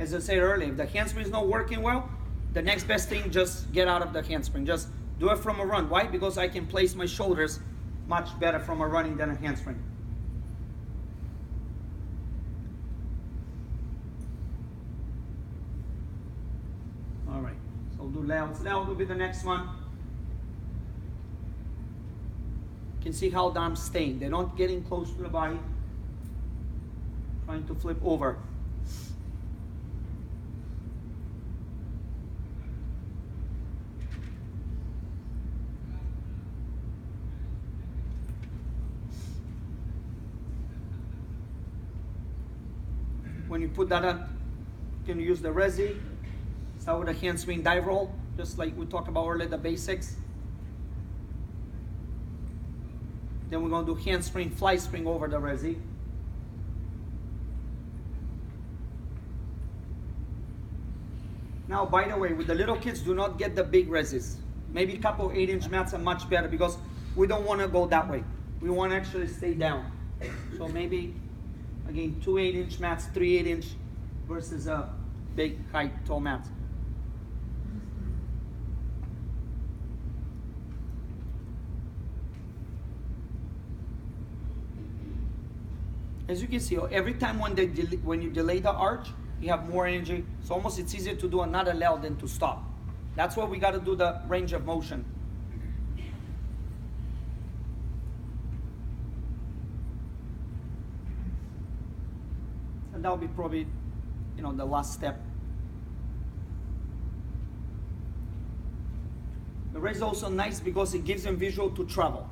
as I said earlier, if the handspring is not working well, the next best thing, just get out of the handspring. Just do it from a run. Why? Because I can place my shoulders much better from a running than a handspring. All right, so do layouts. Layout will be the next one. You can see how the arms staying. They're not getting close to the body. Trying to flip over. When you put that up, you can use the resi. Start with a handspring dive roll, just like we talked about earlier, the basics. Then we're going to do handspring, fly spring over the resi. Now, by the way, with the little kids, do not get the big resis. Maybe a couple 8-inch mats are much better because we don't want to go that way. We want to actually stay down. So maybe, again, 2 8-inch mats, 3 8-inch versus a big height tall mat. As you can see, every time when you delay the arch, you have more energy. So it's easier to do another layout than to stop. That's why we got to do the range of motion. And that'll be probably, the last step. The raise is also nice because it gives them visual to travel.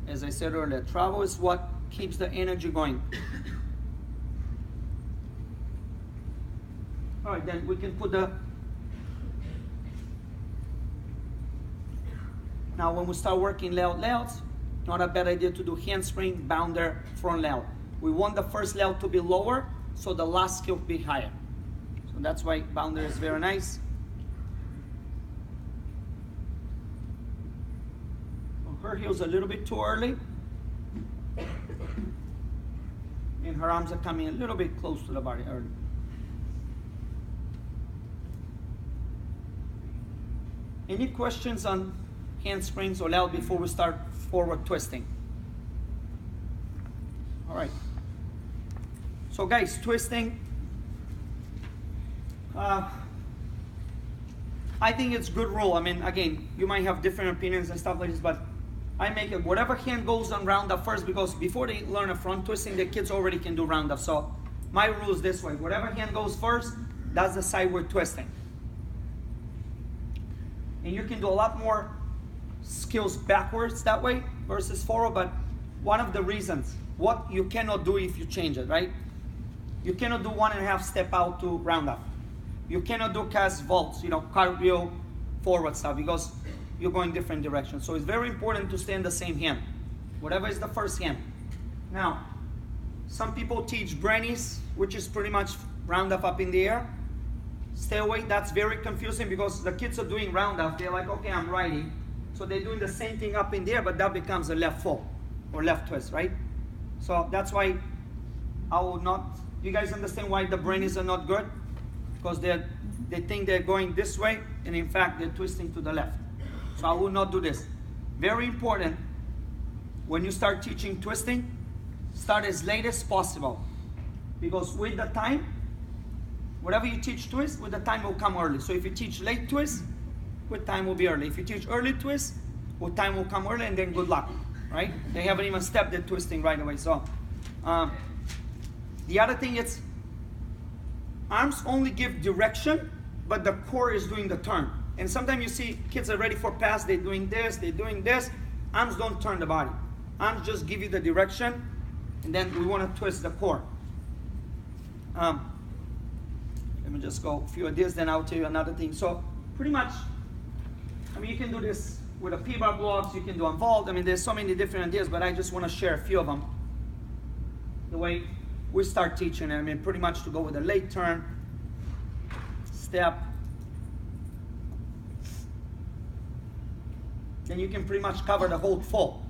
As I said earlier, travel is what keeps the energy going. All right, then we can put now when we start working layouts, not a bad idea to do handspring, bounder, front layout. We want the first layout to be lower, so the last skill be higher. So that's why bounder is very nice. Her heels a little bit too early. And her arms are coming a little bit close to the body early. Any questions on handsprings or layout before we start forward twisting? All right. So guys, twisting. I think it's good rule. I mean, again, you might have different opinions and stuff like this, but I make it whatever hand goes on roundup first, because before they learn a front twisting, the kids already can do roundup. So my rule is this way: whatever hand goes first, that's the side we're twisting. And you can do a lot more skills backwards that way versus forward, but one of the reasons, what you cannot do if you change it, right? You cannot do 1.5 step out to roundup. You cannot do cast vaults, cartwheel forward stuff, because you're going different directions. So it's very important to stay in the same hand, whatever is the first hand. Now, some people teach grannies, which is pretty much roundup up in the air. Stay away, that's very confusing because the kids are doing roundup. They're like, okay, I'm righty. So they're doing the same thing up in the air, but that becomes a left fall or left twist, right? So that's why I will not, you guys understand why the grannies are not good? Because they think they're going this way, and in fact, they're twisting to the left. So I will not do this. Very important, when you start teaching twisting, start as late as possible. Because with the time, whatever you teach twist, with the time will come early. So if you teach late twist, with time will be early. If you teach early twist, with time will come early, and then good luck, right? They haven't even stepped their twisting right away. So the other thing is, arms only give direction, but the core is doing the turn. And sometimes you see kids are ready for pass, they're doing this, arms don't turn the body. Arms just give you the direction, and then we want to twist the core. Let me just go a few ideas, then I'll tell you another thing. So pretty much, you can do this with a P-bar blocks, you can do on vault. There's so many different ideas, but I just want to share a few of them. The way we start teaching, pretty much to go with a late turn, step. Then you can pretty much cover the whole fall.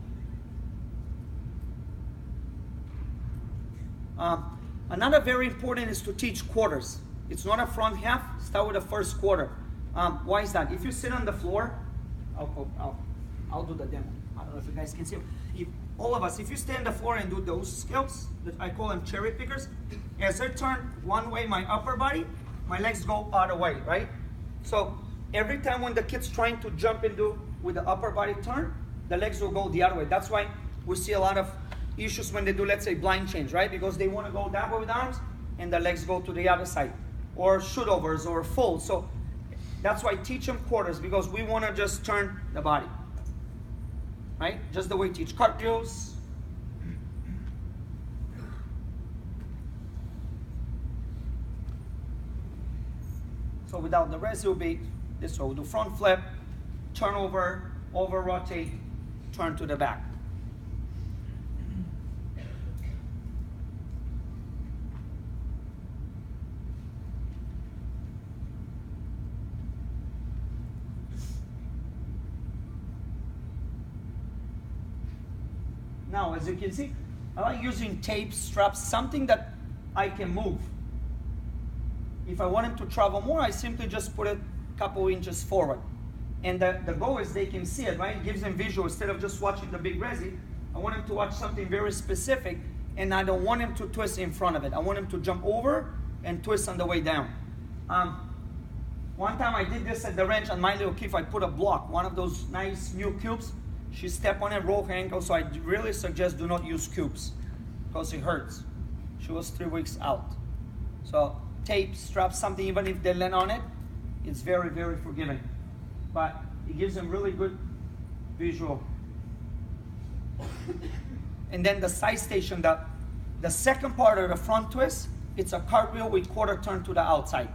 Another very important is to teach quarters. It's not a front half, start with the first quarter. Why is that? If you sit on the floor, I'll do the demo. I don't know if you guys can see. All of us, if you stay on the floor and do those skills, that I call them cherry pickers, as I turn one way my upper body, my legs go other way, right? So every time when the kid's trying to jump and do with the upper body turn, the legs will go the other way. That's why we see a lot of issues when they do, let's say, blind change, right? Because they want to go that way with arms and the legs go to the other side, or shoot overs or folds. So that's why I teach them quarters, because we want to just turn the body, right? Just the way you teach cartwheels. So without the rest, it will be this way. We'll do front flip, turn over, over rotate, turn to the back. Now, as you can see, I like using tape, straps, something that I can move. If I want him to travel more, I simply just put it a couple inches forward. And the goal is they can see it, right? It gives them visual. Instead of just watching the big resi, I want him to watch something very specific, and I don't want him to twist in front of it. I want him to jump over and twist on the way down. One time I did this at the ranch on my little kid. I put a block, one of those nice new cubes. She stepped on it, rolled her ankle, so I really suggest do not use cubes because it hurts. She was 3 weeks out. So tape, strap, something, even if they land on it, it's very, very forgiving. But it gives them really good visual. And then the side station, the second part of the front twist, it's a cartwheel with quarter turn to the outside.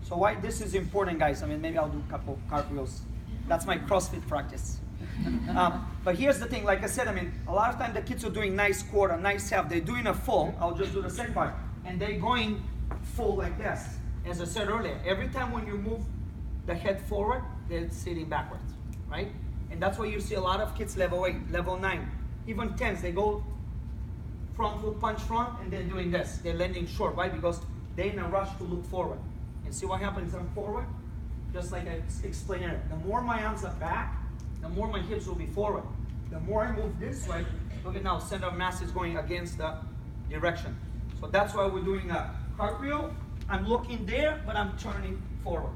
So why this is important, guys? I mean, maybe I'll do a couple cartwheels. That's my CrossFit practice. But here's the thing, like I said, I mean, a lot of times the kids are doing nice quarter, nice half. They're doing a full. I'll just do the second part. And they're going full like this. As I said earlier, every time when you move the head forward, they're sitting backwards, right? And that's why you see a lot of kids level 8, level 9, even 10s. They go front full punch front, and they're doing this. They're landing short, right? Because they're in a rush to look forward. And see what happens on forward? Just like I explained earlier. The more my arms are back, the more my hips will be forward. The more I move this way, look at now, center of mass is going against the direction. So that's why we're doing a cartwheel. I'm looking there, but I'm turning forward.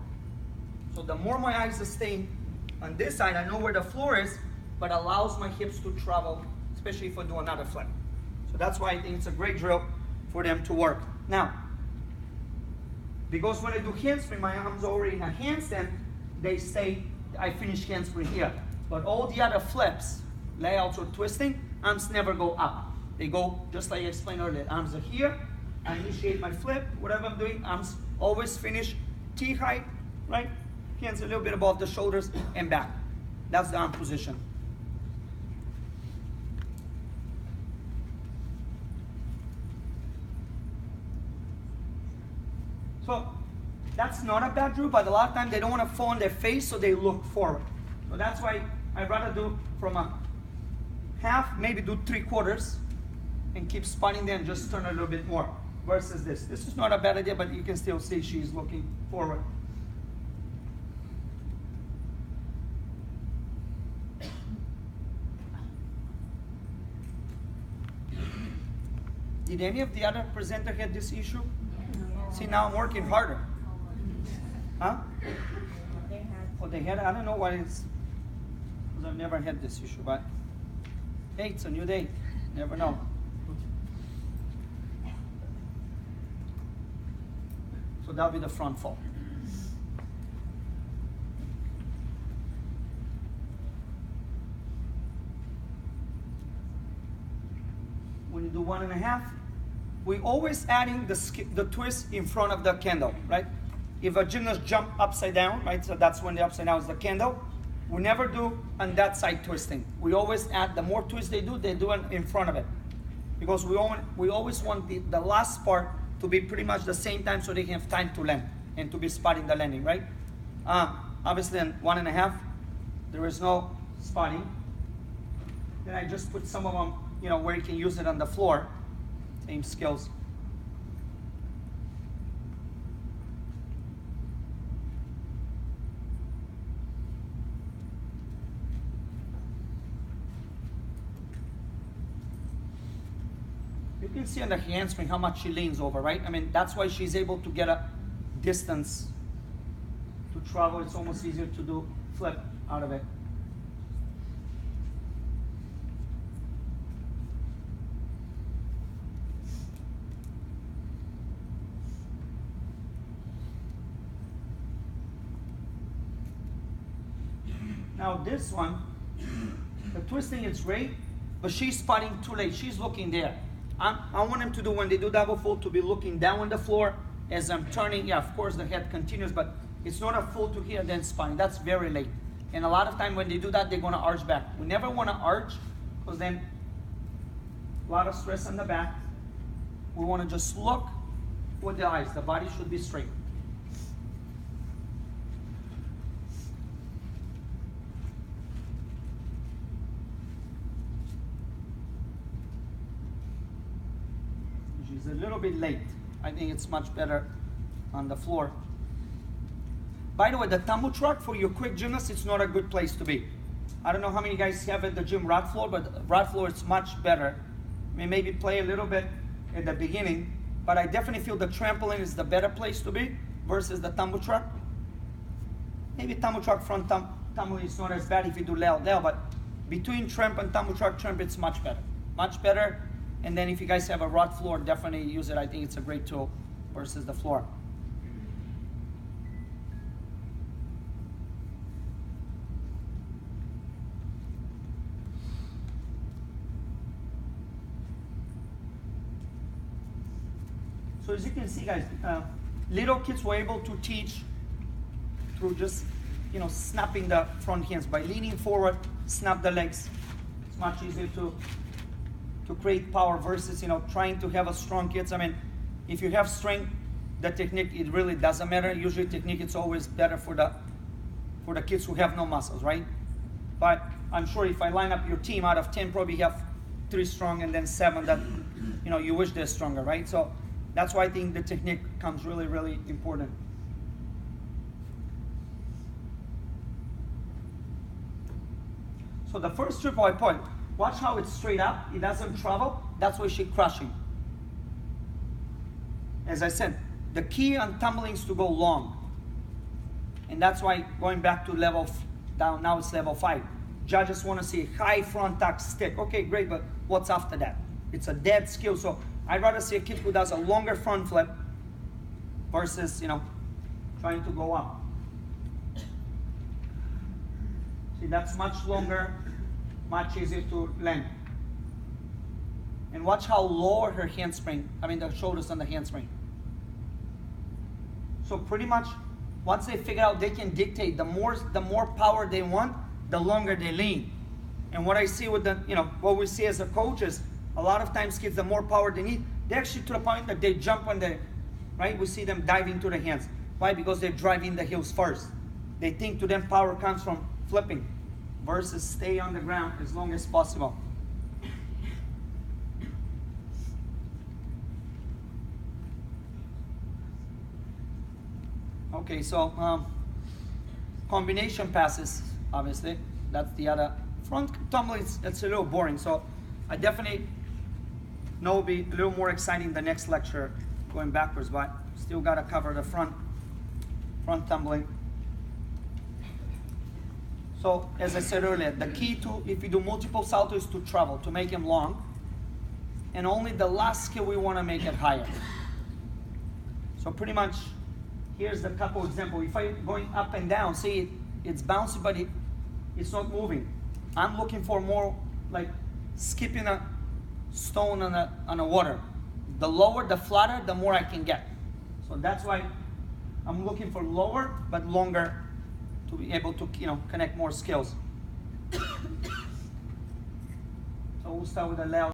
So the more my eyes are staying on this side, I know where the floor is, but allows my hips to travel, especially if I do another flip. So that's why I think it's a great drill for them to work. Now, because when I do handspring, my arms are already in a handstand, they stay, I finish handspring here. But all the other flips, layouts or twisting, arms never go up. They go, just like I explained earlier, arms are here, I initiate my flip, whatever I'm doing, arms always finish T height, right? Hands a little bit above the shoulders and back. That's the arm position. So that's not a bad drill, but a lot of times they don't want to fall on their face, so they look forward. So that's why I'd rather do from a half, maybe do 3/4, and keep spinning there and just turn a little bit more. Versus this. This is not a bad idea, but you can still see she's looking forward. Did any of the other presenter had this issue? See, now I'm working harder. Huh? Oh, they had, I don't know what it's, because I've never had this issue, but hey, it's a new day. Never know. So that'll be the front fold. When you do 1.5, we always adding the twist in front of the candle, right? If a gymnast jump upside down, right? So that's when the upside down is the candle. We never do on that side twisting. We always add, the more twist they do it in front of it. Because we always want the last part to be pretty much the same time so they can have time to land and to be spotting the landing, right? Obviously in 1.5, there is no spotting. Then I just put some of them, you know, where you can use it on the floor. Same skills. You can see on the handspring how much she leans over, right? I mean, that's why she's able to get a distance to travel. It's almost easier to do flip out of it. Now this one, the twisting is great, but she's spotting too late. She's looking there. I want them to do, when they do double full, to be looking down on the floor as I'm turning. Yeah, of course the head continues, but it's not a full to here, then spotting. That's very late. And a lot of time when they do that, they're gonna arch back. We never wanna arch, because then a lot of stress on the back. We wanna just look with the eyes. The body should be straight. She's a little bit late. I think it's much better on the floor. By the way, the tumble truck for your quick gymnast, it's not a good place to be. I don't know how many guys have at the gym rod floor, but rod floor is much better. I mean, maybe play a little bit at the beginning, but I definitely feel the trampoline is the better place to be versus the tumble truck. Maybe tumble truck front tumbling is not as bad if you do layout, but between tramp and tumble truck tramp, it's much better. Much better. And then if you guys have a rod floor, definitely use it. I think it's a great tool versus the floor. So as you can see, guys, little kids were able to teach through just, you know, snapping the front hands. By leaning forward, snap the legs. It's much easier to create power versus, you know, trying to have a strong kids. I mean, if you have strength, the technique, it really doesn't matter. Usually technique, it's always better for the kids who have no muscles, right? But I'm sure if I line up your team, out of 10, probably have 3 strong and then 7 that, you know, you wish they're stronger, right? So that's why I think the technique comes really, really important. So the first triple I point, watch how it's straight up, it doesn't travel, that's why she's crushing. As I said, the key on tumbling is to go long. And that's why going back to level down, now it's level 5. Judges want to see high front tuck stick. Okay, great, but what's after that? It's a dead skill, so I'd rather see a kid who does a longer front flip versus, you know, trying to go up. See, that's much longer, much easier to land. And watch how low her handspring, the shoulders on the handspring. So pretty much, once they figure out they can dictate, the more power they want, the longer they lean. And what I see with the, what we see as a coaches, a lot of times kids, the more power they need, they're actually to the point that they jump on the, right? We see them dive into the hands. Why? Because they're driving the heels first. They think to them power comes from flipping versus stay on the ground as long as possible. Okay, so combination passes, obviously, that's the other. Front tumbling, that's a little boring, so I definitely know it'll be a little more exciting the next lecture going backwards, but still gotta cover the front tumbling. So as I said earlier, the key to, if you do multiple saltos, is to travel, to make them long, and only the last skill we wanna make it higher. So pretty much, here's the couple example. If I'm going up and down, see it's bouncy, but it's not moving. I'm looking for more like skipping a stone on the water. The lower, the flatter, the more I can get. So that's why I'm looking for lower but longer to be able to connect more skills. So we'll start with the layout.